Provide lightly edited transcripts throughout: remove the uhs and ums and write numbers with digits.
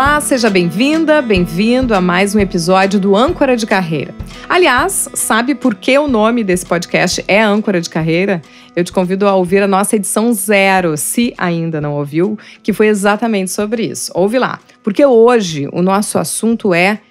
Olá, seja bem-vinda, bem-vindo a mais um episódio do Âncora de Carreira. Aliás, sabe por que o nome desse podcast é Âncora de Carreira? Eu te convido a ouvir a nossa edição 0, se ainda não ouviu, que foi exatamente sobre isso. Ouve lá, porque hoje o nosso assunto é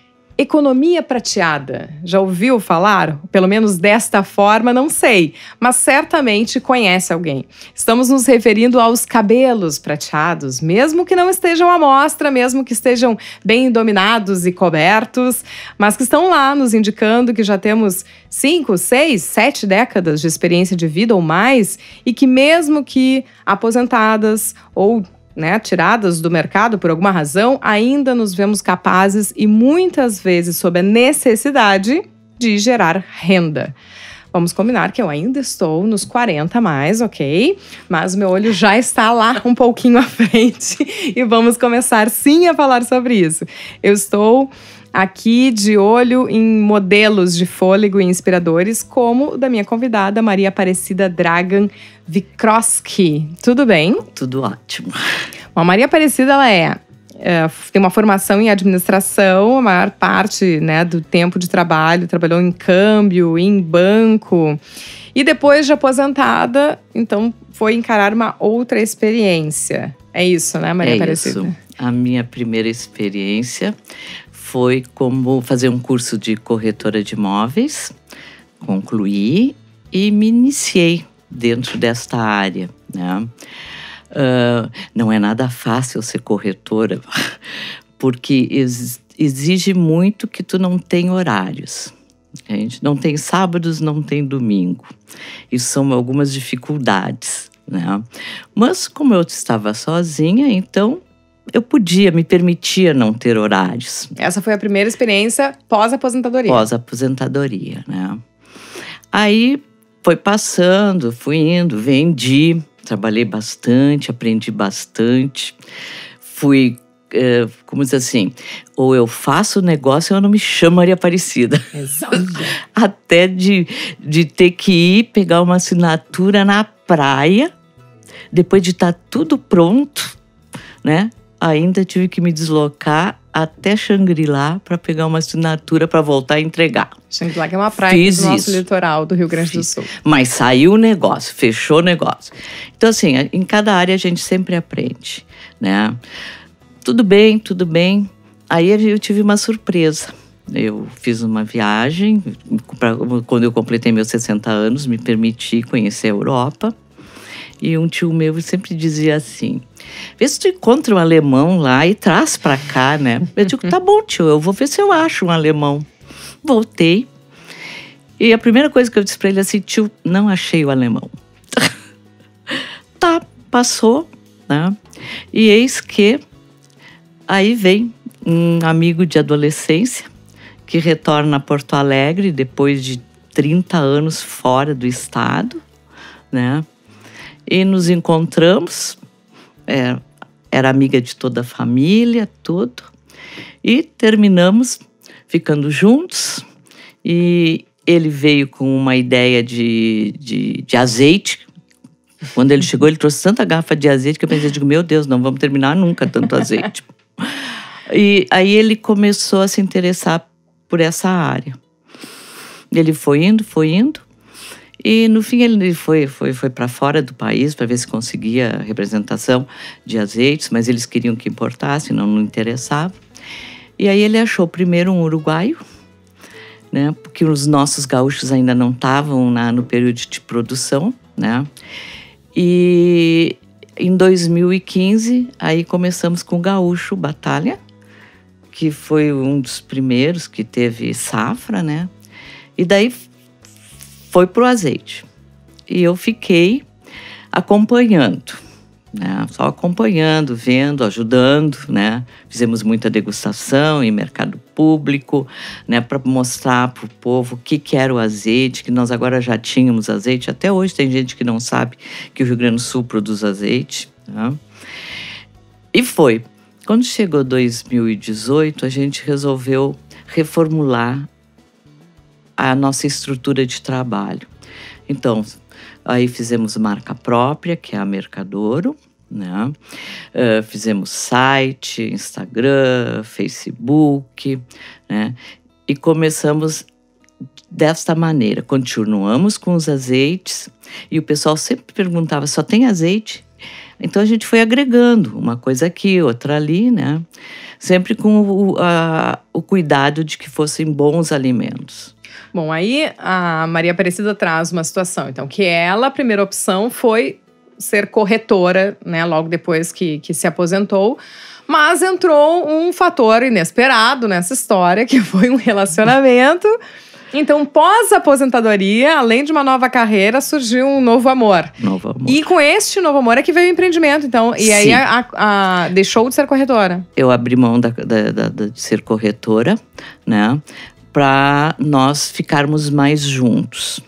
economia prateada. Já ouviu falar? Pelo menos desta forma, não sei, mas certamente conhece alguém. Estamos nos referindo aos cabelos prateados, mesmo que não estejam à mostra, mesmo que estejam bem dominados e cobertos, mas que estão lá nos indicando que já temos 5, 6, 7 décadas de experiência de vida ou mais e que mesmo que aposentadas ou tiradas do mercado por alguma razão, ainda nos vemos capazes e muitas vezes sob a necessidade de gerar renda. Vamos combinar que eu ainda estou nos 40 a mais, ok? Mas meu olho já está lá um pouquinho à frente e vamos começar sim a falar sobre isso. Eu estou aqui de olho em modelos de fôlego e inspiradores, como o da minha convidada, Maria Aparecida Dragan Wikroski. Tudo bem? Tudo ótimo. Bom, a Maria Aparecida, ela tem uma formação em administração, a maior parte do tempo de trabalho, trabalhou em câmbio, em banco. E depois de aposentada, então foi encarar uma outra experiência. É isso, né, Maria Aparecida? Isso. A minha primeira experiência foi como fazer um curso de corretora de imóveis, concluí e me iniciei dentro desta área, né? Não é nada fácil ser corretora, porque exige muito que tu não tenha horários. A gente não tem sábados, não tem domingo. Isso são algumas dificuldades, né? Mas como eu estava sozinha, então eu me permitia não ter horários. Essa foi a primeira experiência pós-aposentadoria. Pós-aposentadoria, né? Aí foi passando, fui indo, vendi, trabalhei bastante, aprendi bastante. Fui, como diz assim, ou eu faço negócio ou eu não me chamo Maria Aparecida. Exato. Até de ter que ir pegar uma assinatura na praia, depois de estar tudo pronto, né? Ainda tive que me deslocar até Xangri-Lá para pegar uma assinatura para voltar a entregar. Xangri-Lá, que é uma praia do nosso litoral do Rio Grande do Sul. Mas saiu o negócio, fechou o negócio. Então, assim, em cada área a gente sempre aprende, né? Tudo bem, tudo bem. Aí eu tive uma surpresa. Eu fiz uma viagem, quando eu completei meus 60 anos, me permiti conhecer a Europa. E um tio meu sempre dizia assim: vê se tu encontra um alemão lá e traz pra cá, né? Eu digo, tá bom, tio, eu vou ver se eu acho um alemão. Voltei. E a primeira coisa que eu disse pra ele assim: tio, não achei o alemão. Tá, passou, né? E eis que aí vem um amigo de adolescência que retorna a Porto Alegre depois de 30 anos fora do estado, né? E nos encontramos, era amiga de toda a família, tudo. E terminamos ficando juntos. E ele veio com uma ideia de azeite. Quando ele chegou, ele trouxe tanta garrafa de azeite que eu pensei, meu Deus, não vamos terminar nunca tanto azeite. E aí ele começou a se interessar por essa área. Ele foi indo. E no fim ele foi para fora do país para ver se conseguia representação de azeites, mas eles queriam que importasse, não interessava. E aí ele achou primeiro um uruguaio, né, porque os nossos gaúchos ainda não estavam no período de produção, né? E em 2015 aí começamos com o gaúcho Batalha, que foi um dos primeiros que teve safra, né? E daí foi pro azeite. E eu fiquei acompanhando, né? Só acompanhando, vendo, ajudando, né? Fizemos muita degustação em mercado público, né? Para mostrar pro povo o que era o azeite, que nós agora já tínhamos azeite. Até hoje tem gente que não sabe que o Rio Grande do Sul produz azeite, né? E foi. Quando chegou 2018, a gente resolveu reformular a nossa estrutura de trabalho. Então, aí fizemos marca própria, que é a Mercadouro, né? Fizemos site, Instagram, Facebook, né? E começamos desta maneira. Continuamos com os azeites e o pessoal sempre perguntava, só tem azeite? Então a gente foi agregando uma coisa aqui, outra ali, né? Sempre com o cuidado de que fossem bons alimentos. Bom, aí a Maria Aparecida traz uma situação, então, que ela, a primeira opção foi ser corretora, né, logo depois que se aposentou, mas entrou um fator inesperado nessa história, que foi um relacionamento. Então, pós-aposentadoria, além de uma nova carreira, surgiu um novo amor. Novo amor. E com este novo amor é que veio o empreendimento, então. E aí deixou de ser corretora. Eu abri mão de ser corretora, né? Para nós ficarmos mais juntos,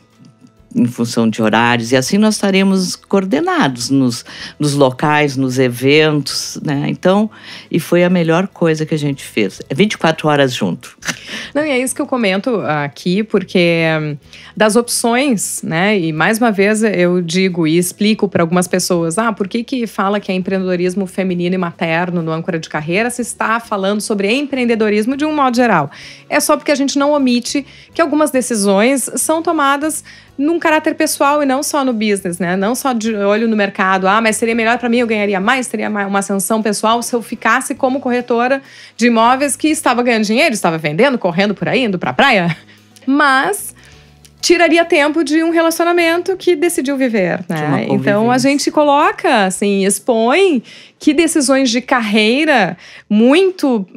em função de horários. E assim nós estaremos coordenados nos locais, nos eventos, né? Então, e foi a melhor coisa que a gente fez. 24 horas junto. Não, e é isso que eu comento aqui, porque das opções, né? E mais uma vez eu digo e explico para algumas pessoas, por que fala que é empreendedorismo feminino e materno no Âncora de Carreira se está falando sobre empreendedorismo de um modo geral? É só porque a gente não omite que algumas decisões são tomadas num caráter pessoal e não só no business, né? Não só de olho no mercado. Mas seria melhor para mim, eu ganharia mais, teria uma ascensão pessoal se eu ficasse como corretora de imóveis que estava ganhando dinheiro, estava vendendo, correndo por aí, indo pra praia. Mas tiraria tempo de um relacionamento que decidiu viver, né? Então a gente coloca, assim, expõe que decisões de carreira, muito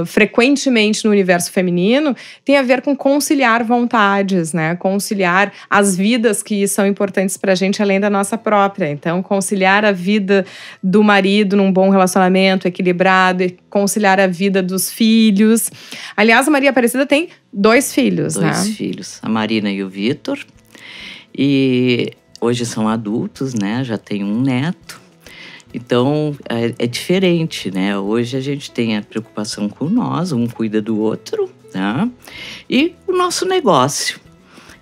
frequentemente no universo feminino, tem a ver com conciliar vontades, né? Conciliar as vidas que são importantes pra gente, além da nossa própria. Então, conciliar a vida do marido num bom relacionamento equilibrado, e conciliar a vida dos filhos. Aliás, a Maria Aparecida tem 2 filhos, né? 2 filhos, a Marina e o Vitor. E hoje são adultos, né? Já tem um neto. Então, é diferente, né? Hoje a gente tem a preocupação com nós, um cuida do outro, né? E o nosso negócio.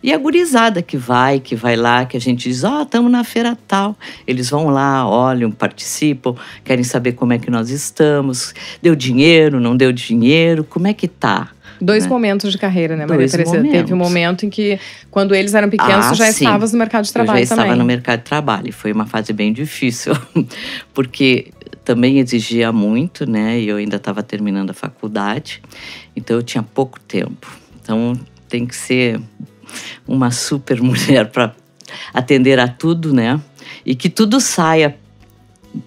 E a gurizada que vai lá, que a gente diz, estamos na feira tal. Eles vão lá, olham, participam, querem saber como é que nós estamos. Deu dinheiro, não deu dinheiro, como é que tá? 2 momentos de carreira, né, Maria Aparecida? Teve um momento em que, quando eles eram pequenos, tu já estavas no mercado de trabalho também. Eu já estava no mercado de trabalho. Foi uma fase bem difícil, porque também exigia muito, né? E eu ainda estava terminando a faculdade. Então, eu tinha pouco tempo. Então, tem que ser uma super mulher para atender a tudo, né? E que tudo saia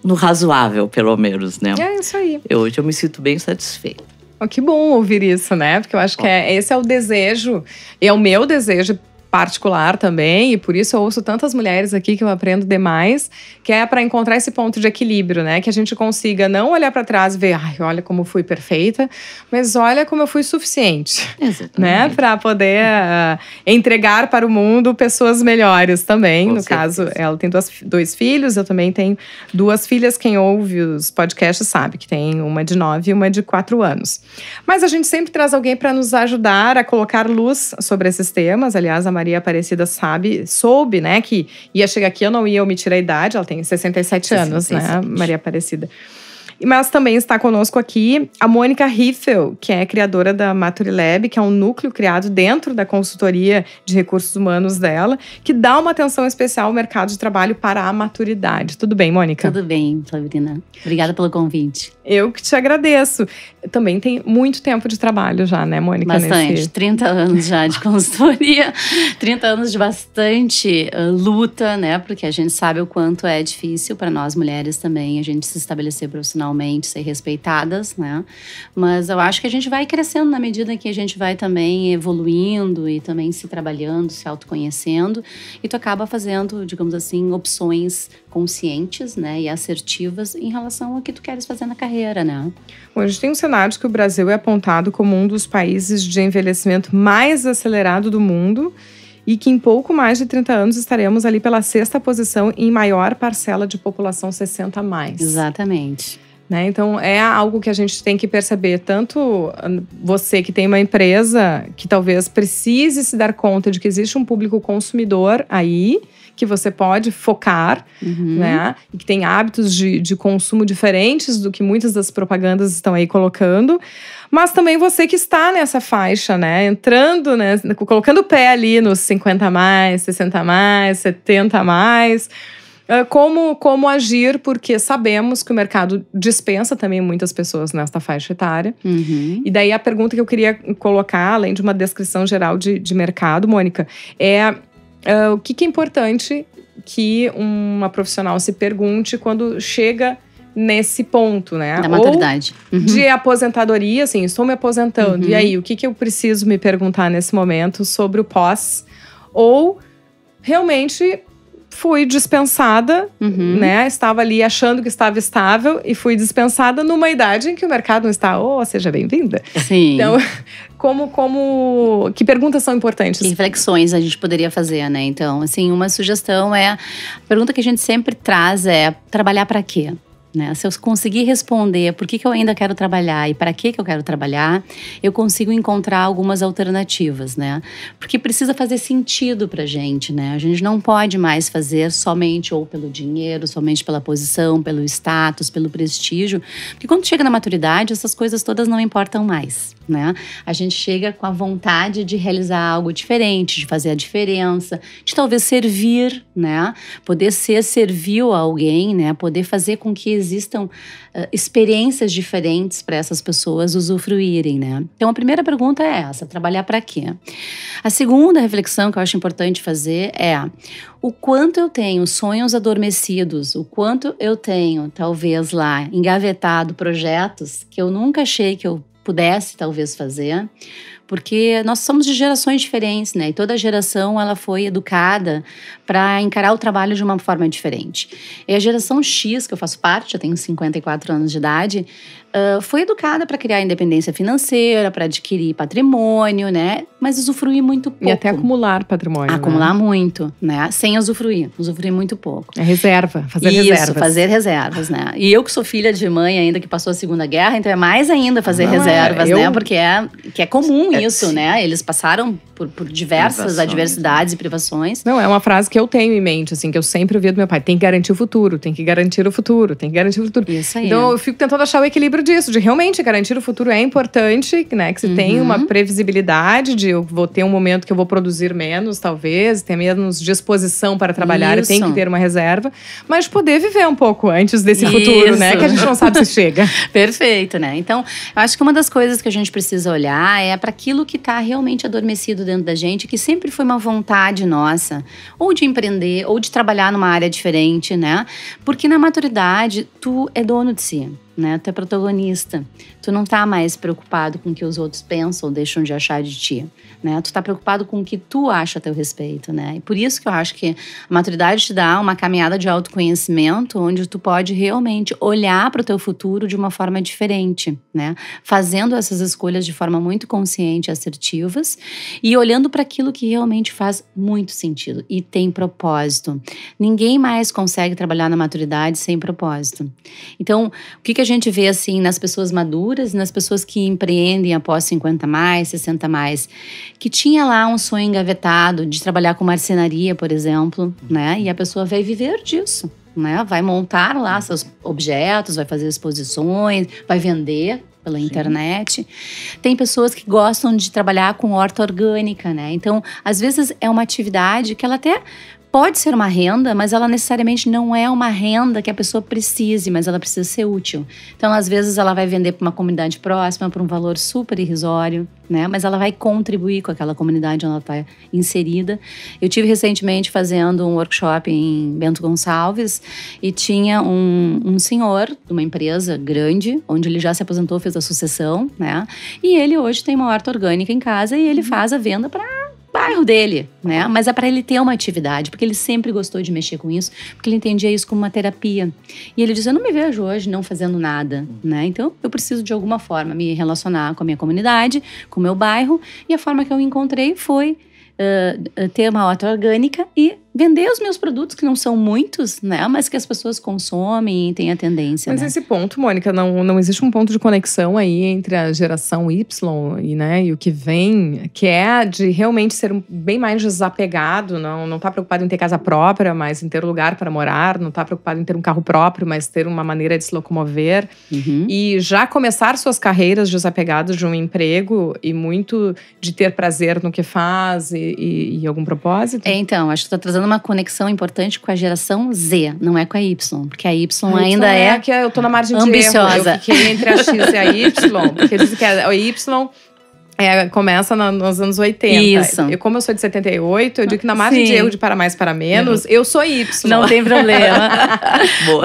no razoável, pelo menos, né? É isso aí. Hoje eu me sinto bem satisfeita. Que bom ouvir isso, né? Porque eu acho que esse é o desejo, e é o meu desejo particular também, e por isso eu ouço tantas mulheres aqui que eu aprendo demais, que é para encontrar esse ponto de equilíbrio, né? Que a gente consiga não olhar para trás e ver, olha como fui perfeita, mas olha como eu fui suficiente. Exatamente. Né? Para poder entregar para o mundo pessoas melhores também. Com no certeza. caso, ela tem 2 filhos, eu também tenho 2 filhas. Quem ouve os podcasts sabe que tem uma de 9 e uma de 4 anos. Mas a gente sempre traz alguém para nos ajudar a colocar luz sobre esses temas. Aliás, a Maria Aparecida soube, né, que ia chegar aqui, eu não ia omitir a idade, ela tem 67 anos, né, Maria Aparecida. Mas também está conosco aqui a Mônica Riffel, que é criadora da Maturilab, que é um núcleo criado dentro da consultoria de recursos humanos dela, que dá uma atenção especial ao mercado de trabalho para a maturidade. Tudo bem, Mônica? Tudo bem, Flavirina. Obrigada pelo convite. Eu que te agradeço. Também tem muito tempo de trabalho já, né, Mônica? Bastante, 30 anos já de consultoria, 30 anos de bastante luta, né? Porque a gente sabe o quanto é difícil para nós mulheres também a gente se estabelecer profissionalmente, ser respeitadas, né? Mas eu acho que a gente vai crescendo na medida que a gente vai também evoluindo e também se trabalhando, se autoconhecendo, e tu acaba fazendo, digamos assim, opções conscientes, né, e assertivas em relação ao que tu queres fazer na carreira, né? Bom, a gente tem um cenário que o Brasil é apontado como um dos países de envelhecimento mais acelerado do mundo e que em pouco mais de 30 anos estaremos ali pela 6ª posição em maior parcela de população 60+. Exatamente. né? Então, é algo que a gente tem que perceber. Tanto você que tem uma empresa que talvez precise se dar conta de que existe um público consumidor aí, que você pode focar, né? E que tem hábitos de consumo diferentes do que muitas das propagandas estão aí colocando. Mas também você que está nessa faixa, né? Entrando, né? Colocando o pé ali nos 50 mais, 60 mais, 70 mais. Como agir, porque sabemos que o mercado dispensa também muitas pessoas nesta faixa etária. E daí a pergunta que eu queria colocar, além de uma descrição geral de mercado, Mônica, é o que é importante que uma profissional se pergunte quando chega nesse ponto, né? Da maturidade. Ou de aposentadoria, assim, estou me aposentando. E aí, o que eu preciso me perguntar nesse momento sobre o pós? Ou realmente fui dispensada, né? Estava ali achando que estava estável e fui dispensada numa idade em que o mercado não está. Seja bem-vinda. Sim. Então, que perguntas são importantes? Que reflexões a gente poderia fazer, né? Então, assim, uma sugestão a pergunta que a gente sempre traz é: trabalhar para quê? Né? Se eu conseguir responder por que eu ainda quero trabalhar e para que eu quero trabalhar, eu consigo encontrar algumas alternativas, né? Porque precisa fazer sentido pra gente, né? A gente não pode mais fazer somente ou pelo dinheiro, somente pela posição, pelo status, pelo prestígio. Porque quando chega na maturidade, essas coisas todas não importam mais, né? A gente chega com a vontade de realizar algo diferente, de fazer a diferença, de talvez servir, né? Poder ser servil a alguém, né? Poder fazer com que existam experiências diferentes para essas pessoas usufruírem, né? Então, a primeira pergunta é essa: trabalhar para quê? A segunda reflexão que eu acho importante fazer é o quanto eu tenho sonhos adormecidos, o quanto eu tenho, talvez lá, engavetado projetos que eu nunca achei que eu pudesse, talvez, fazer. Porque nós somos de gerações diferentes, né? E toda geração, ela foi educada para encarar o trabalho de uma forma diferente. E a geração X, que eu faço parte, eu tenho 54 anos de idade, foi educada para criar independência financeira, para adquirir patrimônio, né? Mas usufruir muito pouco. E até acumular patrimônio. Acumular muito, né? Sem usufruir muito pouco. É reserva, fazer reservas. Isso, fazer reservas, né? E eu que sou filha de mãe ainda que passou a Segunda Guerra, então é mais ainda fazer reservas, né? Porque é comum isso, né? Eles passaram por diversas adversidades e privações. Não, é uma frase que eu tenho em mente, assim, que eu sempre ouvi do meu pai: tem que garantir o futuro, tem que garantir o futuro, tem que garantir o futuro. Isso aí. Então eu fico tentando achar o equilíbrio disso, de realmente garantir o futuro é importante, né? Que se tenha uma previsibilidade de eu vou ter um momento que eu vou produzir menos, talvez, ter menos disposição para trabalhar e tem que ter uma reserva, mas poder viver um pouco antes desse futuro, né? Que a gente não sabe se chega. Perfeito, né? Então, eu acho que uma das coisas que a gente precisa olhar é para aquilo que está realmente adormecido dentro da gente, que sempre foi uma vontade nossa, ou de empreender, ou de trabalhar numa área diferente, né? Porque na maturidade, tu é dono de si, né? Tu é protagonista. Tu não tá mais preocupado com o que os outros pensam ou deixam de achar de ti, né? Tu tá preocupado com o que tu acha a teu respeito, né? E por isso que eu acho que a maturidade te dá uma caminhada de autoconhecimento onde tu pode realmente olhar para o teu futuro de uma forma diferente, né? Fazendo essas escolhas de forma muito consciente e assertivas e olhando para aquilo que realmente faz muito sentido e tem propósito. Ninguém mais consegue trabalhar na maturidade sem propósito. Então, o que a gente vê assim nas pessoas maduras, nas pessoas que empreendem após 50 mais, 60 mais, que tinha lá um sonho engavetado de trabalhar com marcenaria, por exemplo, né? E a pessoa vai viver disso, né? Vai montar lá seus objetos, vai fazer exposições, vai vender pela internet. Tem pessoas que gostam de trabalhar com horta orgânica, né? Então, às vezes é uma atividade que ela até pode ser uma renda, mas ela necessariamente não é uma renda que a pessoa precise, mas ela precisa ser útil. Então, às vezes, ela vai vender para uma comunidade próxima por um valor super irrisório, né? Mas ela vai contribuir com aquela comunidade onde ela está inserida. Eu tive recentemente fazendo um workshop em Bento Gonçalves e tinha um senhor de uma empresa grande, onde ele já se aposentou, fez a sucessão, né? E ele hoje tem uma horta orgânica em casa e ele faz a venda para bairro dele, né? Mas é para ele ter uma atividade, porque ele sempre gostou de mexer com isso, porque ele entendia isso como uma terapia. E ele dizia: eu não me vejo hoje não fazendo nada, né? Então, eu preciso de alguma forma me relacionar com a minha comunidade, com o meu bairro, e a forma que eu encontrei foi ter uma horta orgânica e vender os meus produtos, que não são muitos, né? Mas que as pessoas consomem e têm a tendência, Mas né? esse ponto, Mônica, não existe um ponto de conexão aí entre a geração Y e o que vem, que é de realmente ser bem mais desapegado, não tá preocupado em ter casa própria, mas em ter um lugar para morar, não tá preocupado em ter um carro próprio, mas ter uma maneira de se locomover. E já começar suas carreiras desapegadas de um emprego e muito de ter prazer no que faz e algum propósito. Então, acho que tá trazendo uma conexão importante com a geração Z, não é com a Y. Porque a Y ainda que eu tô na margem ambiciosa. de erro. Eu fiquei entre a X e a Y, porque dizem que a Y começa nos anos 80. Isso. Como eu sou de 78, eu digo que na margem de erro de para mais, para menos, eu sou Y. Não tem problema.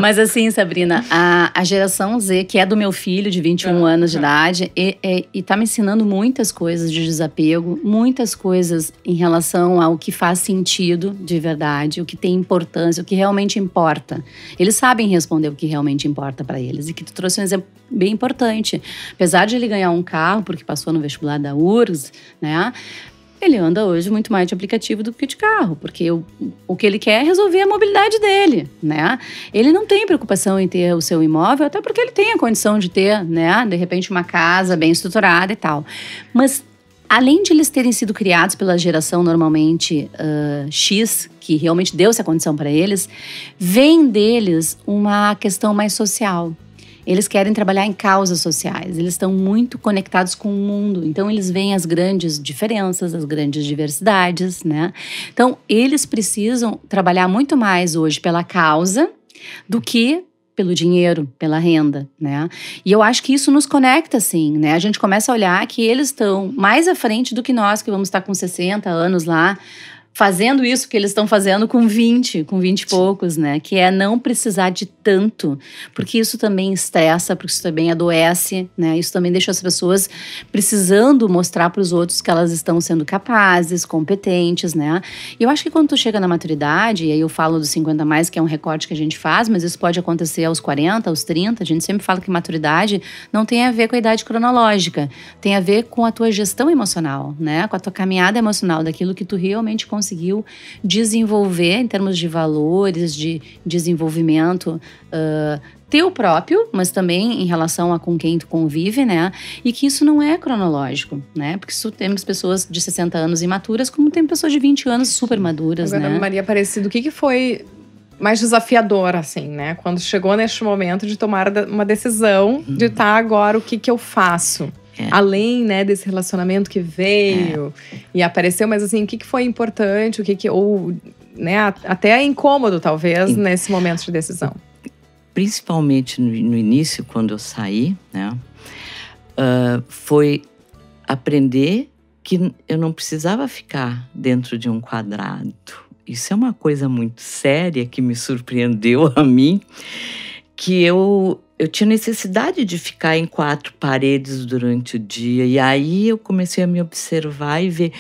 Mas assim, Sabrina, a geração Z, que é do meu filho de 21 anos de idade, e tá me ensinando muitas coisas de desapego, muitas coisas em relação ao que faz sentido de verdade, o que tem importância, o que realmente importa. Eles sabem responder o que realmente importa para eles. E que tu trouxe um exemplo bem importante. Apesar de ele ganhar um carro, porque passou no vestibular da URGS, né? Ele anda hoje muito mais de aplicativo do que de carro, porque o que ele quer é resolver a mobilidade dele, né? Ele não tem preocupação em ter o seu imóvel, até porque ele tem a condição de ter, né? De repente, uma casa bem estruturada e tal. Mas, além de eles terem sido criados pela geração normalmente X, que realmente deu essa condição para eles, vem deles uma questão mais social. Eles querem trabalhar em causas sociais, eles estão muito conectados com o mundo. Então, eles veem as grandes diferenças, as grandes diversidades, né? Então, eles precisam trabalhar muito mais hoje pela causa do que pelo dinheiro, pela renda, né? E eu acho que isso nos conecta, sim, né? A gente começa a olhar que eles estão mais à frente do que nós, que vamos estar com 60 anos lá, fazendo isso que eles estão fazendo com 20 e poucos, né? Que é não precisar de tanto, porque isso também estressa, porque isso também adoece, né? Isso também deixa as pessoas precisando mostrar para os outros que elas estão sendo capazes, competentes, né? E eu acho que quando tu chega na maturidade, e aí eu falo dos 50 mais, que é um recorte que a gente faz, mas isso pode acontecer aos 40, aos 30, a gente sempre fala que maturidade não tem a ver com a idade cronológica, tem a ver com a tua gestão emocional, né? Com a tua caminhada emocional, daquilo que tu realmente conseguiu desenvolver em termos de valores, de desenvolvimento teu próprio, mas também em relação a com quem tu convive, né? E que isso não é cronológico, né? Porque isso temos pessoas de 60 anos imaturas, como tem pessoas de 20 anos super maduras, agora, né? Maria Aparecida, o que foi mais desafiador, assim, né? Quando chegou neste momento de tomar uma decisão de agora, o que eu faço? Além, né, desse relacionamento que veio e apareceu, mas assim, o que foi importante, ou, né, até incômodo, talvez, nesse momento de decisão? Principalmente no início, quando eu saí, né, foi aprender que eu não precisava ficar dentro de um quadrado. Isso é uma coisa muito séria que me surpreendeu a mim, que eu tinha necessidade de ficar em 4 paredes durante o dia. E aí eu comecei a me observar e ver,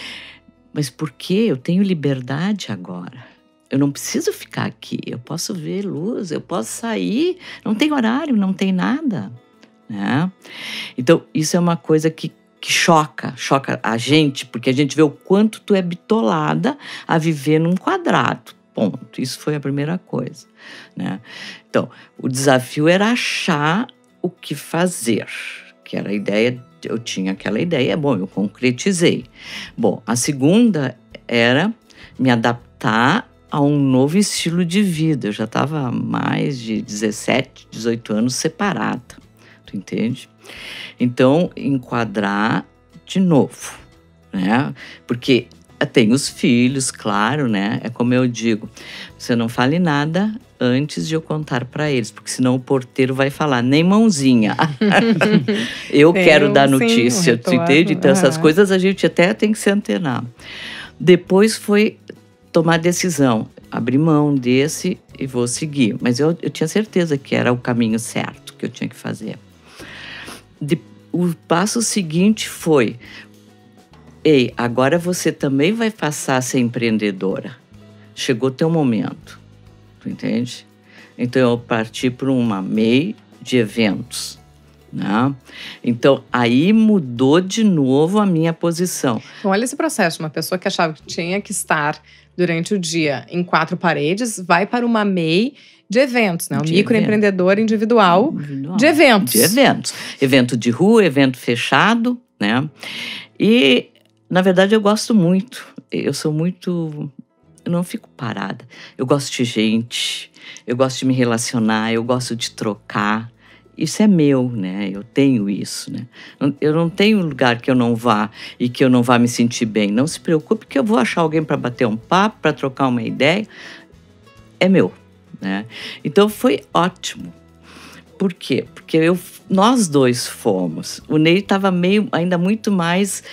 mas por quê? Eu tenho liberdade agora. Eu não preciso ficar aqui. Eu posso ver luz, eu posso sair. Não tem horário, não tem nada, né? Então, isso é uma coisa que choca a gente, porque a gente vê o quanto tu é bitolada a viver num quadrado. Ponto. Isso foi a primeira coisa, né? Então, o desafio era achar o que fazer, que era a ideia, eu tinha aquela ideia, bom, eu concretizei. Bom, a segunda era me adaptar a um novo estilo de vida. Eu já estava há mais de 17, 18 anos separada, tu entende? Então, enquadrar de novo, né? Porque tem os filhos, claro, né? É como eu digo, você não fale nada antes de eu contar para eles, porque senão o porteiro vai falar, nem mãozinha. Eu quero dar notícia, tu entende? Então essas coisas a gente até tem que se antenar. Depois foi tomar decisão, abrir mão desse e vou seguir. Mas eu tinha certeza que era o caminho certo que eu tinha que fazer. O passo seguinte foi, ei, agora você também vai passar a ser empreendedora. Chegou teu momento, tu entende? Então eu parti para uma MEI de eventos, né? Então, aí mudou de novo a minha posição. Então, olha esse processo. Uma pessoa que achava que tinha que estar durante o dia em 4 paredes, vai para uma MEI de eventos, né? Um microempreendedor individual de eventos. De eventos. Evento de rua, evento fechado, né? E, na verdade, eu gosto muito. Eu não fico parada. Eu gosto de gente, eu gosto de me relacionar, eu gosto de trocar. Isso é meu, né? Eu tenho isso, né? Eu não tenho lugar que eu não vá e que eu não vá me sentir bem. Não se preocupe que eu vou achar alguém para bater um papo, para trocar uma ideia. É meu, né? Então foi ótimo. Por quê? Porque nós dois fomos. O Ney estava ainda muito mais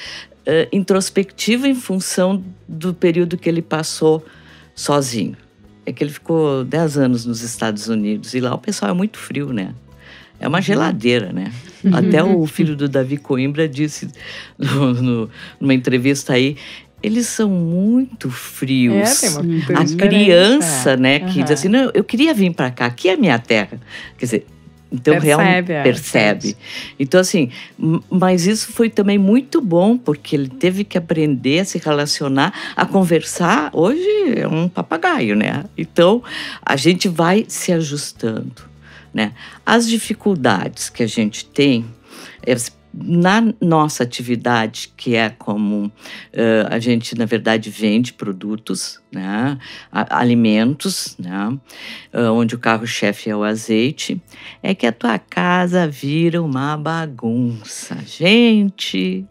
introspectivo em função do período que ele passou sozinho. É que ele ficou 10 anos nos Estados Unidos e lá o pessoal é muito frio, né? É uma geladeira, né? Até o filho do Davi Coimbra disse numa entrevista aí, eles são muito frios. Tem uma a criança, né, que diz assim, não, eu queria vir para cá, aqui é a minha terra. Quer dizer, então realmente percebe. Então assim, mas isso foi também muito bom, porque ele teve que aprender a se relacionar, a conversar. Hoje é um papagaio, né? Então a gente vai se ajustando, né? As dificuldades que a gente tem na nossa atividade, que é como a gente, na verdade, vende produtos, né? Alimentos, né? Onde o carro-chefe é o azeite, é que a tua casa vira uma bagunça. Gente,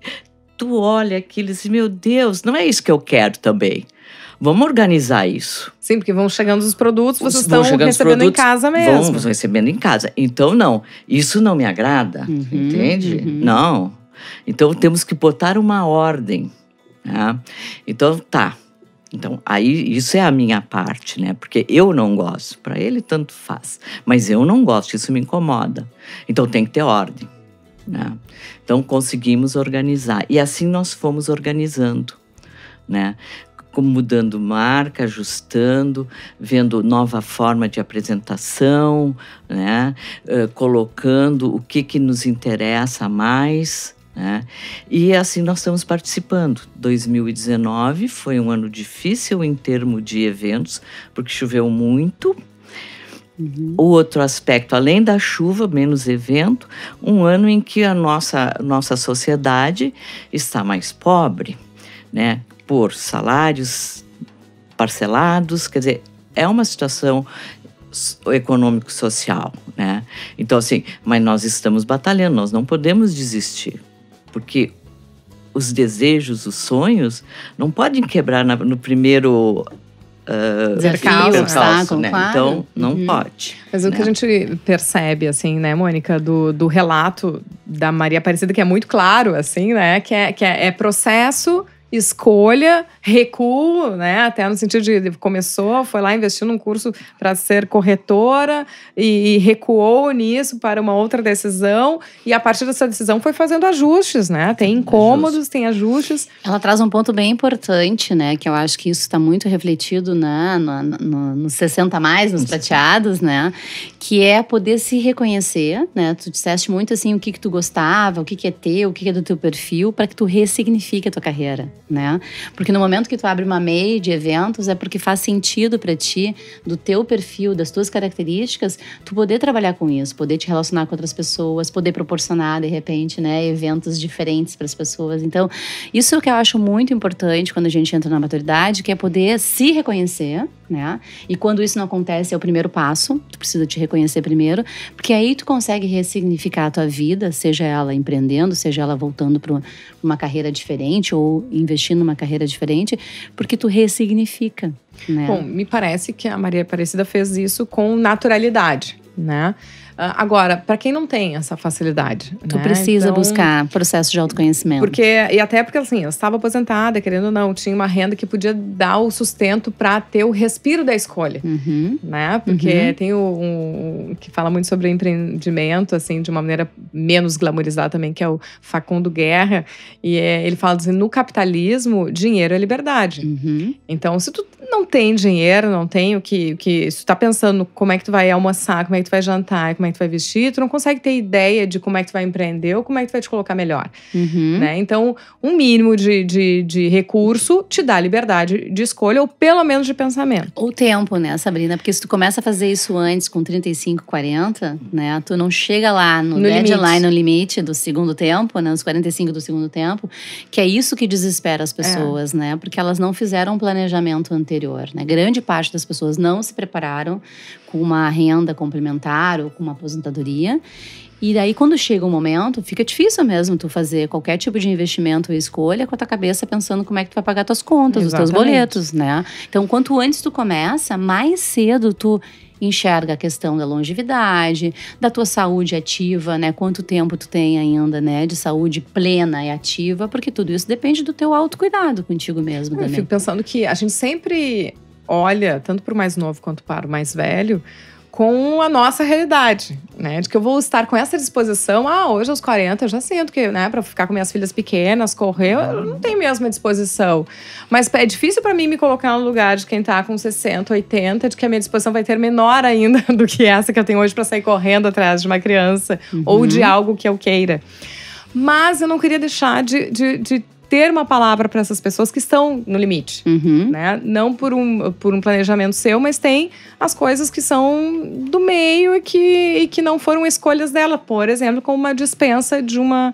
tu olha aquilo e diz, meu Deus, não é isso que eu quero também. Vamos organizar isso. Sim, porque vão chegando os produtos, vocês estão recebendo em casa mesmo. Vamos recebendo em casa. Então, não, isso não me agrada, entende? Não. Então, temos que botar uma ordem. Né? Então, tá. Então, aí, isso é a minha parte, né? Porque eu não gosto. Para ele, tanto faz. Mas eu não gosto, isso me incomoda. Então, tem que ter ordem. Né? Então, conseguimos organizar. E assim nós fomos organizando, né? Como mudando marca, ajustando, vendo nova forma de apresentação, né? Colocando o que nos interessa mais, né? E assim nós estamos participando. 2019 foi um ano difícil em termos de eventos, porque choveu muito. O outro aspecto, além da chuva, menos evento, um ano em que a nossa sociedade está mais pobre, né? Por salários parcelados, quer dizer, é uma situação econômico-social, né? Então, assim, mas nós estamos batalhando, nós não podemos desistir, porque os desejos, os sonhos, não podem quebrar no primeiro desafio, obstáculo, né? claro. Então, não pode. Mas o que a gente percebe, assim, né, Mônica, do relato da Maria Aparecida, que é muito claro, assim, né, que é processo, escolha, recuo, né? Até no sentido de foi lá, investiu num curso para ser corretora e recuou nisso para uma outra decisão. E a partir dessa decisão foi fazendo ajustes, né? Tem incômodos, tem ajustes. Ela traz um ponto bem importante, né? Que eu acho que isso está muito refletido, né? Nos 60 mais, nos prateados, né? Que é poder se reconhecer, né? Tu disseste muito assim o que tu gostava, o que é teu, o que é do teu perfil, para que tu ressignifique a tua carreira, né? Porque no momento que tu abre uma MEI de eventos é porque faz sentido para ti, do teu perfil, das tuas características, tu poder trabalhar com isso, poder te relacionar com outras pessoas, poder proporcionar de repente, né, eventos diferentes para as pessoas. Então, isso é o que eu acho muito importante quando a gente entra na maturidade, que é poder se reconhecer, né? E quando isso não acontece, é o primeiro passo. Tu precisa te reconhecer primeiro, porque aí tu consegue ressignificar a tua vida, seja ela empreendendo, seja ela voltando para uma carreira diferente ou investindo numa carreira diferente, porque tu ressignifica, né? Bom, me parece que a Maria Aparecida fez isso com naturalidade, né? Agora, para quem não tem essa facilidade, tu né? precisa buscar processo de autoconhecimento. E até porque, assim, eu estava aposentada, querendo ou não, tinha uma renda que podia dar o sustento para ter o respiro da escolha, né? Porque tem que fala muito sobre empreendimento, assim, de uma maneira menos glamourizada também, que é o Facundo Guerra. E ele fala assim, no capitalismo, dinheiro é liberdade. Então, se tu não tem dinheiro, não tem o que se tu tá pensando como é que tu vai almoçar, como é que tu vai jantar, como é que tu vai vestir, tu não consegue ter ideia de como é que tu vai empreender ou como é que tu vai te colocar melhor, né? Então, um mínimo de recurso te dá liberdade de escolha ou pelo menos de pensamento. Ou tempo, né, Sabrina? Porque se tu começa a fazer isso antes, com 35, 40, né, tu não chega lá no deadline, no limite do segundo tempo, né, nos 45 do segundo tempo, que é isso que desespera as pessoas, né? Porque elas não fizeram um planejamento anterior, né? Grande parte das pessoas não se prepararam com uma renda complementar ou com uma aposentadoria. E daí, quando chega o momento, fica difícil mesmo tu fazer qualquer tipo de investimento ou escolha com a tua cabeça pensando como é que tu vai pagar tuas contas, os teus boletos, né? Então, quanto antes tu começa, mais cedo tu enxerga a questão da longevidade, da tua saúde ativa, né? Quanto tempo tu tem ainda, né? De saúde plena e ativa, porque tudo isso depende do teu autocuidado contigo mesmo também. Eu fico pensando que a gente sempre olha, tanto para o mais novo quanto para o mais velho, com a nossa realidade, né? De que eu vou estar com essa disposição. Hoje aos 40 eu já sinto que, né, para ficar com minhas filhas pequenas, correr, eu não tenho mesmo a disposição. Mas é difícil para mim me colocar no lugar de quem tá com 60, 80, de que a minha disposição vai ter menor ainda do que essa que eu tenho hoje para sair correndo atrás de uma criança ou de algo que eu queira. Mas eu não queria deixar de ter uma palavra para essas pessoas que estão no limite, né? Não por um planejamento seu, mas tem as coisas que são do meio e que não foram escolhas dela. Por exemplo, como uma dispensa de uma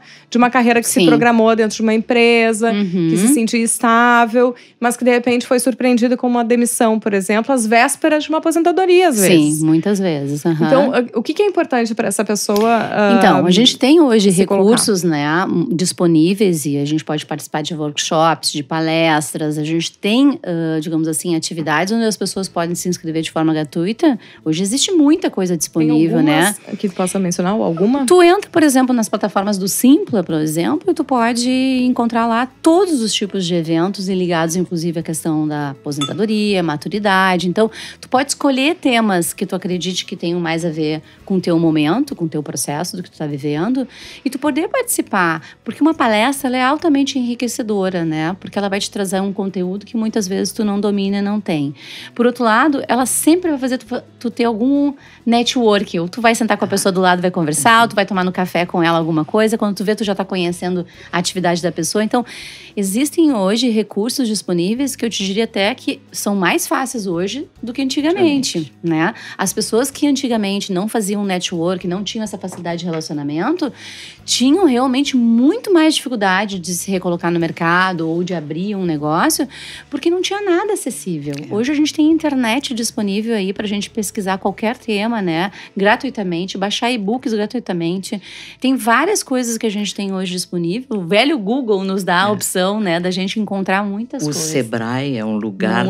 carreira que se programou dentro de uma empresa, que se sentia estável, mas que de repente foi surpreendida com uma demissão, por exemplo, às vésperas de uma aposentadoria, às vezes. Sim, muitas vezes. Então, o que é importante para essa pessoa? Então, a gente tem hoje recursos, né, disponíveis e a gente pode participar de workshops, de palestras. A gente tem, digamos assim, atividades onde as pessoas podem se inscrever de forma gratuita. Hoje existe muita coisa disponível, né? Que tu possa mencionar alguma? Tu entra, por exemplo, nas plataformas do Simpla, por exemplo, e tu pode encontrar lá todos os tipos de eventos ligados, inclusive, à questão da aposentadoria, maturidade. Então, tu pode escolher temas que tu acredite que tenham mais a ver com o teu momento, com o teu processo, do que tu tá vivendo, e tu poder participar. Porque uma palestra, ela é altamente enriquecedora, né? Porque ela vai te trazer um conteúdo que muitas vezes tu não domina e não tem. Por outro lado, ela sempre vai fazer tu ter algum network. Ou tu vai sentar com a pessoa do lado, vai conversar, ou tu vai tomar no café com ela alguma coisa. Quando tu vê, tu já tá conhecendo a atividade da pessoa. Então, existem hoje recursos disponíveis que eu te diria até que são mais fáceis hoje do que antigamente, né? As pessoas que antigamente não faziam network, não tinham essa facilidade de relacionamento, tinham realmente muito mais dificuldade de se recolocar no mercado ou de abrir um negócio, porque não tinha nada acessível. Hoje a gente tem internet disponível aí pra gente pesquisar qualquer tema, né? Gratuitamente, baixar e-books gratuitamente. Tem várias coisas que a gente tem hoje disponível. O velho Google nos dá a opção, né, da gente encontrar muitas coisas. O Sebrae é um lugar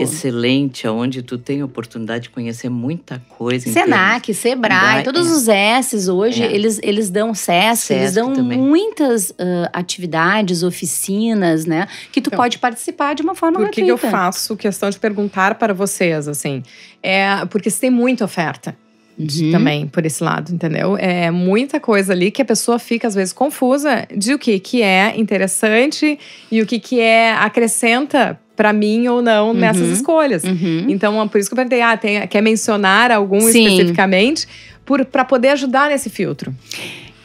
excelente, onde tu tem a oportunidade de conhecer muita coisa. Senac, Sebrae, todos os S's hoje, eles dão Sesc, eles dão também muitas atividades, oficinas, né, que tu pode participar de uma forma gratuita. Por que eu faço questão de perguntar para vocês, assim? Porque se tem muita oferta. Também, por esse lado, entendeu? É muita coisa ali que a pessoa fica, às vezes, confusa de o que é interessante e o que acrescenta para mim ou não nessas escolhas. Então, por isso que eu perguntei, quer mencionar algum especificamente para poder ajudar nesse filtro?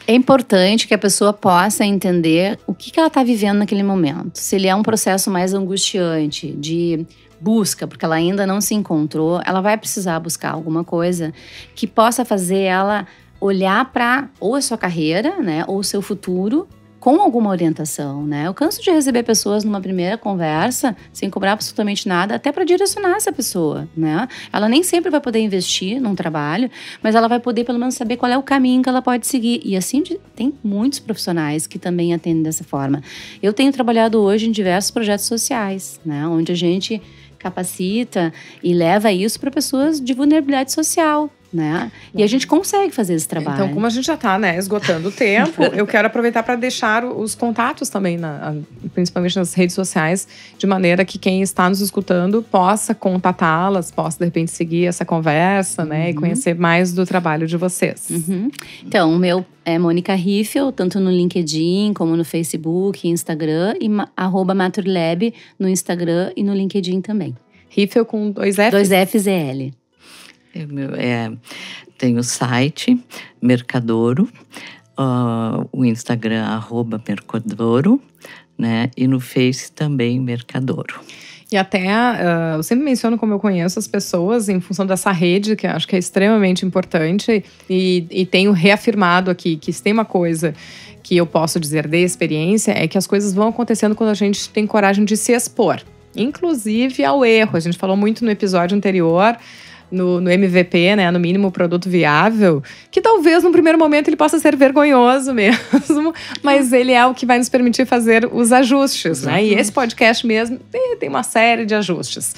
É importante que a pessoa possa entender o que ela está vivendo naquele momento. Se ele é um processo mais angustiante, de busca, porque ela ainda não se encontrou, ela vai precisar buscar alguma coisa que possa fazer ela olhar para ou a sua carreira, né, ou o seu futuro com alguma orientação, né? Eu canso de receber pessoas numa primeira conversa sem cobrar absolutamente nada, até para direcionar essa pessoa, né? Ela nem sempre vai poder investir num trabalho, mas ela vai poder pelo menos saber qual é o caminho que ela pode seguir. E assim, tem muitos profissionais que também atendem dessa forma. Eu tenho trabalhado hoje em diversos projetos sociais, né? Onde a gente capacita e leva isso para pessoas de vulnerabilidade social, né? E a gente consegue fazer esse trabalho. Então, como a gente já está, né, esgotando o tempo, eu quero aproveitar para deixar os contatos também, principalmente nas redes sociais, de maneira que quem está nos escutando possa contatá-las, possa, de repente, seguir essa conversa, né, e conhecer mais do trabalho de vocês. Então, o meu é Mônica Riffel, tanto no LinkedIn, como no Facebook, Instagram, e @Maturlab no Instagram e no LinkedIn também. Riffel com 2 Fs? 2 Fs e L. Tem o site Mercadouro, o Instagram @Mercadouro, né? E no Face também Mercadouro. E até, eu sempre menciono como eu conheço as pessoas em função dessa rede, que eu acho que é extremamente importante. E tenho reafirmado aqui que se tem uma coisa que eu posso dizer de experiência, é que as coisas vão acontecendo quando a gente tem coragem de se expor. Inclusive ao erro. A gente falou muito no episódio anterior, no MVP, né, no mínimo produto viável, que talvez no primeiro momento ele possa ser vergonhoso mesmo, mas ele é o que vai nos permitir fazer os ajustes, né? E esse podcast mesmo tem uma série de ajustes.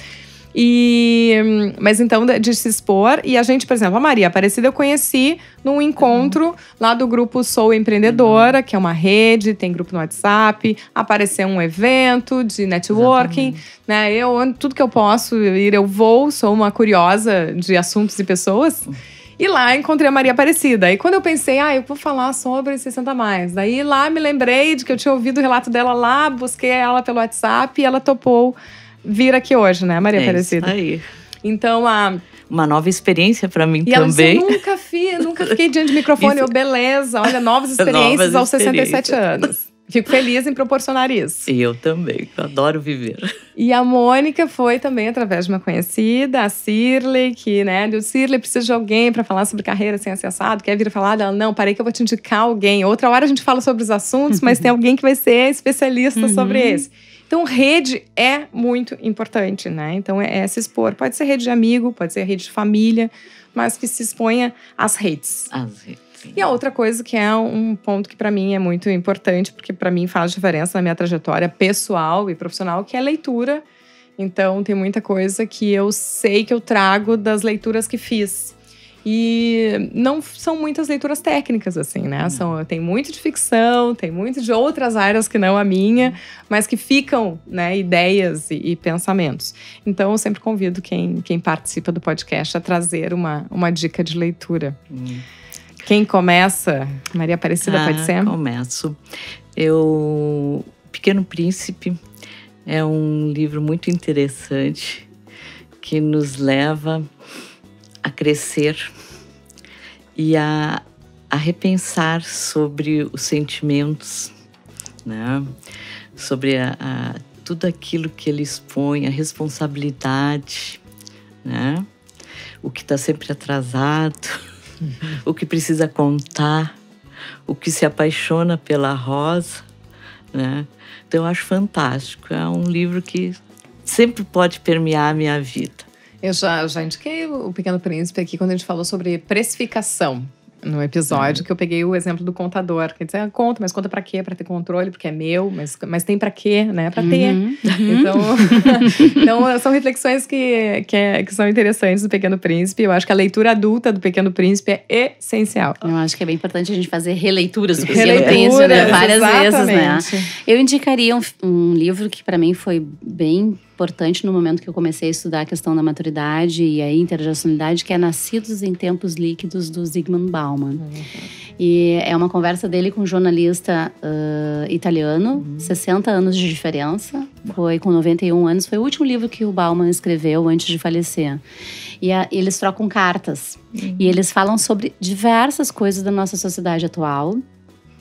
Mas então, de se expor, e a gente, por exemplo, a Maria Aparecida eu conheci num encontro lá do grupo Sou Empreendedora, que é uma rede, tem grupo no WhatsApp, apareceu um evento de networking, né? Tudo que eu posso ir, eu vou, sou uma curiosa de assuntos e pessoas. E lá encontrei a Maria Aparecida. E quando eu pensei, eu vou falar sobre 60+. Daí lá me lembrei de que eu tinha ouvido o relato dela lá, busquei ela pelo WhatsApp e ela topou vir aqui hoje, né, Maria Aparecida? Isso aí. Então, uma nova experiência para mim e também. Ela disse, nunca fiquei diante do microfone. Beleza, olha, novas experiências aos 67 anos. Fico feliz em proporcionar isso. E eu também, eu adoro viver. E a Mônica foi também através de uma conhecida, a Cirlei, que, né, o Cirlei precisa de alguém para falar sobre carreira assim, assado, quer vir falar dela? Não, parei que eu vou te indicar alguém. Outra hora a gente fala sobre os assuntos, mas tem alguém que vai ser especialista sobre esse. Então, rede é muito importante, né? Então, é se expor. Pode ser rede de amigo, pode ser rede de família, mas que se exponha às redes. E a outra coisa que é um ponto que para mim é muito importante, porque para mim faz diferença na minha trajetória pessoal e profissional, que é leitura. Então, tem muita coisa que eu sei que eu trago das leituras que fiz. E não são muitas leituras técnicas, assim, né? Tem muito de ficção, tem muito de outras áreas que não a minha, mas que ficam, né, ideias e pensamentos. Então, eu sempre convido quem participa do podcast a trazer uma dica de leitura. Quem começa? Maria Aparecida, pode ser? Começo. Pequeno Príncipe é um livro muito interessante que nos leva a crescer e a repensar sobre os sentimentos, né? Sobre tudo aquilo que ele expõe, a responsabilidade, né? O que está sempre atrasado, o que precisa contar, o que se apaixona pela rosa, né? Então, eu acho fantástico. É um livro que sempre pode permear a minha vida. Eu já indiquei o Pequeno Príncipe aqui quando a gente falou sobre precificação no episódio, que eu peguei o exemplo do contador. Quer dizer, conta, mas conta pra quê? Pra ter controle, porque é meu, mas tem pra quê, né? Pra ter. Então, são reflexões que são interessantes do Pequeno Príncipe. Eu acho que a leitura adulta do Pequeno Príncipe é essencial. Eu acho que é bem importante a gente fazer releituras do Pequeno Príncipe, né? Várias vezes, né? Eu indicaria um livro que pra mim foi bem importante no momento que eu comecei a estudar a questão da maturidade e a intergeracionalidade, que é Nascidos em Tempos Líquidos, do Zygmunt Bauman. E é uma conversa dele com um jornalista italiano, 60 anos de diferença, foi com 91 anos, foi o último livro que o Bauman escreveu antes de falecer. E eles trocam cartas, e eles falam sobre diversas coisas da nossa sociedade atual,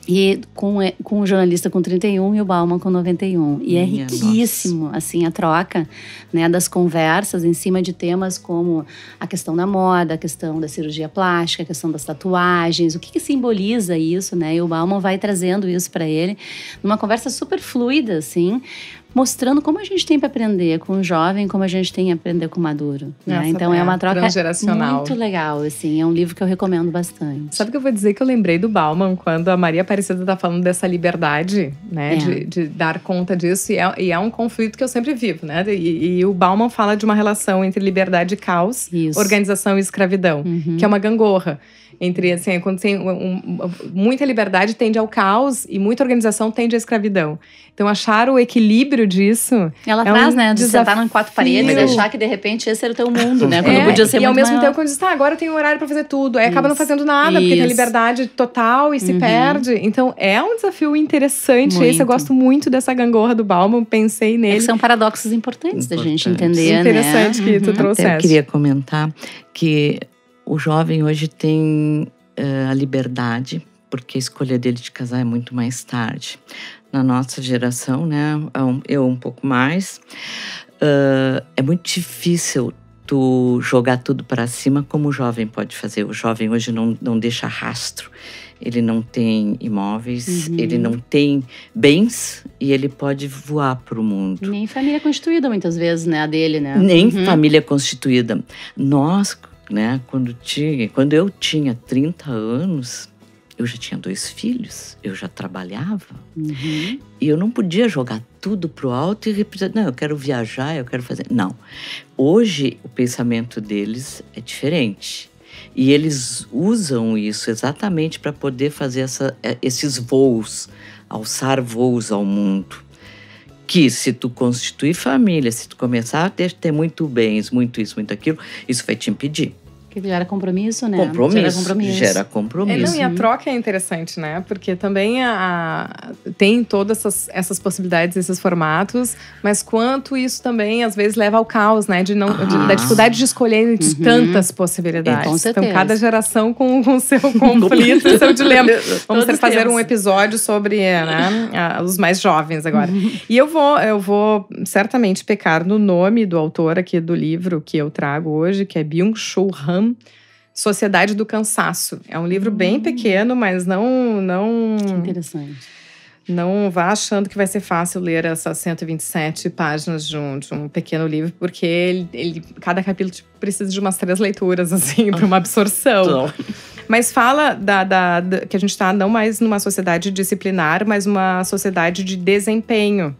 e com o jornalista com 31 e o Bauman com 91. E é riquíssimo, assim, a troca, né, das conversas em cima de temas como a questão da moda, a questão da cirurgia plástica, a questão das tatuagens, o que simboliza isso, né? E o Bauman vai trazendo isso para ele numa conversa super fluida, assim, mostrando como a gente tem para aprender com o jovem, como a gente tem a aprender com o maduro. Né? Então é uma troca muito legal, assim. É um livro que eu recomendo bastante. Sabe o que eu vou dizer? Que eu lembrei do Bauman quando a Maria Aparecida está falando dessa liberdade, né? De dar conta disso. E é um conflito que eu sempre vivo, né? E o Bauman fala de uma relação entre liberdade e caos, organização e escravidão, que é uma gangorra. Entre, assim, quando tem muita liberdade tende ao caos e muita organização tende à escravidão. Então, achar o equilíbrio meio disso. Ela É traz, um né? De sentar em 4 paredes e achar que de repente esse era o teu mundo, né? Quando podia ser e muito ao mesmo maior. tempo, quando diz, agora eu tenho horário pra fazer tudo. Aí acaba não fazendo nada, porque tem Isso. liberdade total e se perde. Então, é um desafio interessante esse. Eu gosto muito dessa gangorra do Bauman, pensei nele. É que são paradoxos importantes da gente entender, Interessante né? que tu trouxeste. Até eu queria comentar que o jovem hoje tem a liberdade, porque a escolha dele de casar é muito mais tarde. Na nossa geração, né, eu um pouco mais, é muito difícil tu jogar tudo para cima como o jovem pode fazer. O jovem hoje não deixa rastro. Ele não tem imóveis, ele não tem bens e ele pode voar para o mundo. Nem família constituída muitas vezes, né? A dele, né? Nem família constituída. Nós, né, quando eu tinha 30 anos, eu já tinha 2 filhos, eu já trabalhava. E eu não podia jogar tudo pro alto e repetir, não, eu quero viajar, eu quero fazer. Não. Hoje, o pensamento deles é diferente. E eles usam isso exatamente para poder fazer esses voos, alçar voos ao mundo. Que se tu constituir família, se tu começar a ter muito bens, muito isso, muito aquilo, isso vai te impedir. Que gera compromisso, né? Gera compromisso. E a troca é interessante, né? Porque também tem todas essas possibilidades, esses formatos, mas quanto isso também, às vezes, leva ao caos, né? Da dificuldade de escolher entre tantas possibilidades. Com certeza. Então, cada geração com o seu conflito, o seu dilema. Vamos fazer um episódio sobre os mais jovens agora. E eu vou certamente pecar no nome do autor aqui do livro que eu trago hoje, que é Byung-Chul Han, Sociedade do Cansaço. É um livro bem pequeno, mas não Que interessante. Não vá achando que vai ser fácil ler essas 127 páginas de um pequeno livro, porque cada capítulo precisa de umas 3 leituras, assim, para uma absorção. Mas fala que a gente está não mais numa sociedade disciplinar, mas uma sociedade de desempenho.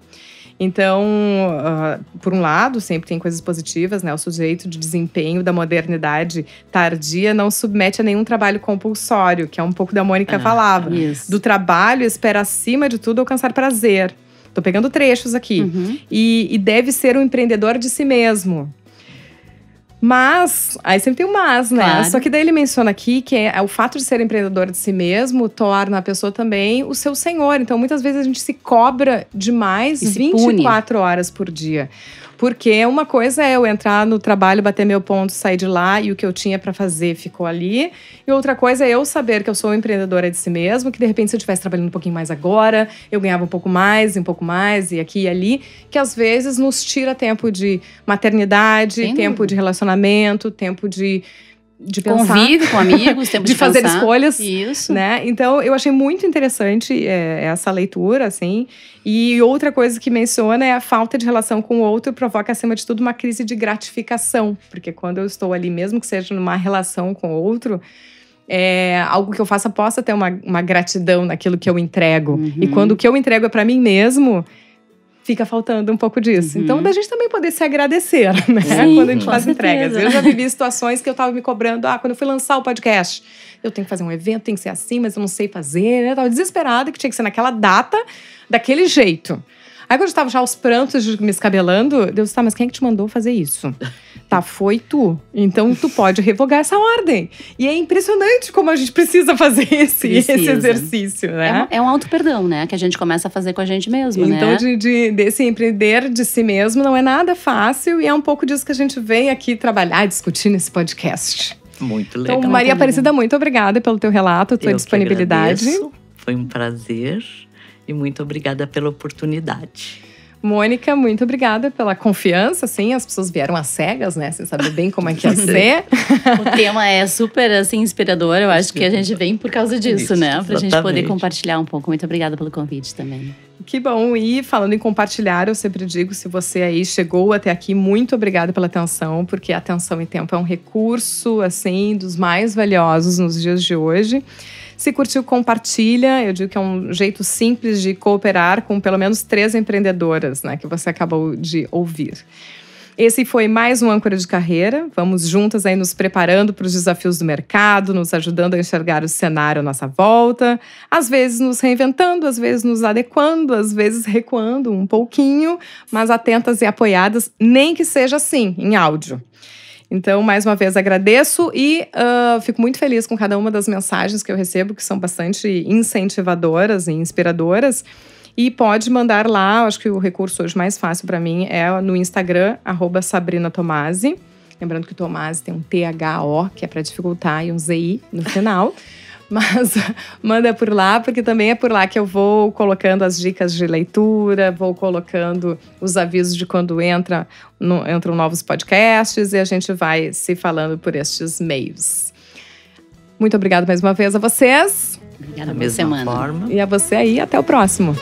Então, por um lado, sempre tem coisas positivas, né? O sujeito de desempenho da modernidade tardia não submete a nenhum trabalho compulsório, que é um pouco da Mônica falava. Isso. Do trabalho, espera acima de tudo alcançar prazer. Tô pegando trechos aqui. E deve ser um empreendedor de si mesmo. Mas, aí sempre tem um mas, né? Claro. Só que daí ele menciona aqui que o fato de ser empreendedor de si mesmo torna a pessoa também o seu senhor. Então, muitas vezes a gente se cobra demais 24 horas por dia. Porque uma coisa é eu entrar no trabalho, bater meu ponto, sair de lá e o que eu tinha pra fazer ficou ali. E outra coisa é eu saber que eu sou empreendedora de si mesmo, que de repente se eu estivesse trabalhando um pouquinho mais agora, eu ganhava um pouco mais, e aqui e ali, que às vezes nos tira tempo de maternidade, tempo de relacionamento, tempo de pensar. Convive com amigos, tempo de fazer pensar. escolhas. Isso. Né? Então, eu achei muito interessante essa leitura, assim. E outra coisa que menciona é a falta de relação com o outro provoca, acima de tudo, uma crise de gratificação. Porque quando eu estou ali, mesmo que seja numa relação com o outro, algo que eu faça possa ter uma gratidão naquilo que eu entrego. E quando o que eu entrego é para mim mesmo, fica faltando um pouco disso. Então, da gente também poder se agradecer, né? Sim, quando a gente faz certeza. entregas. Eu já vivi situações que eu tava me cobrando. Quando eu fui lançar o podcast, eu tenho que fazer um evento, tem que ser assim, mas eu não sei fazer. Né? Eu tava desesperada que tinha que ser naquela data, daquele jeito. Aí, quando eu tava já aos prantos, me escabelando, Deus, mas quem é que te mandou fazer isso? Tá, foi tu. Então, tu pode revogar essa ordem. E é impressionante como a gente precisa fazer esse exercício, né? É um auto-perdão, né? Que a gente começa a fazer com a gente mesmo, então, né? desse empreender de si mesmo não é nada fácil. E é um pouco disso que a gente vem aqui trabalhar e discutir nesse podcast. Muito legal. Então, Maria Aparecida, muito obrigada pelo teu relato, tua disponibilidade. Foi um prazer e muito obrigada pela oportunidade. Mônica, muito obrigada pela confiança, assim, as pessoas vieram às cegas, né, sem saber bem como é que ia ser. O tema é super, assim, inspirador, eu acho que a gente vem por causa disso, né, pra gente poder compartilhar um pouco. Muito obrigada pelo convite também. Que bom, e falando em compartilhar, eu sempre digo, se você aí chegou até aqui, muito obrigada pela atenção, porque a atenção e tempo é um recurso, assim, dos mais valiosos nos dias de hoje. Se curtiu, compartilha. Eu digo que é um jeito simples de cooperar com pelo menos 3 empreendedoras, né, que você acabou de ouvir. Esse foi mais um Âncora de Carreira. Vamos juntas aí nos preparando para os desafios do mercado, nos ajudando a enxergar o cenário à nossa volta. Às vezes nos reinventando, às vezes nos adequando, às vezes recuando um pouquinho, mas atentas e apoiadas, nem que seja assim, em áudio. Então, mais uma vez, agradeço e fico muito feliz com cada uma das mensagens que eu recebo, que são bastante incentivadoras e inspiradoras. E pode mandar lá, acho que o recurso hoje mais fácil para mim é no Instagram, @SabrinaTomasi. Lembrando que Tomasi tem um THO, que é para dificultar, e um ZI no final. Mas manda por lá, porque também é por lá que eu vou colocando as dicas de leitura, vou colocando os avisos de quando entram novos podcasts e a gente vai se falando por estes meios. Muito obrigada mais uma vez a vocês. Obrigada pela semana. Forma. E a você aí, até o próximo.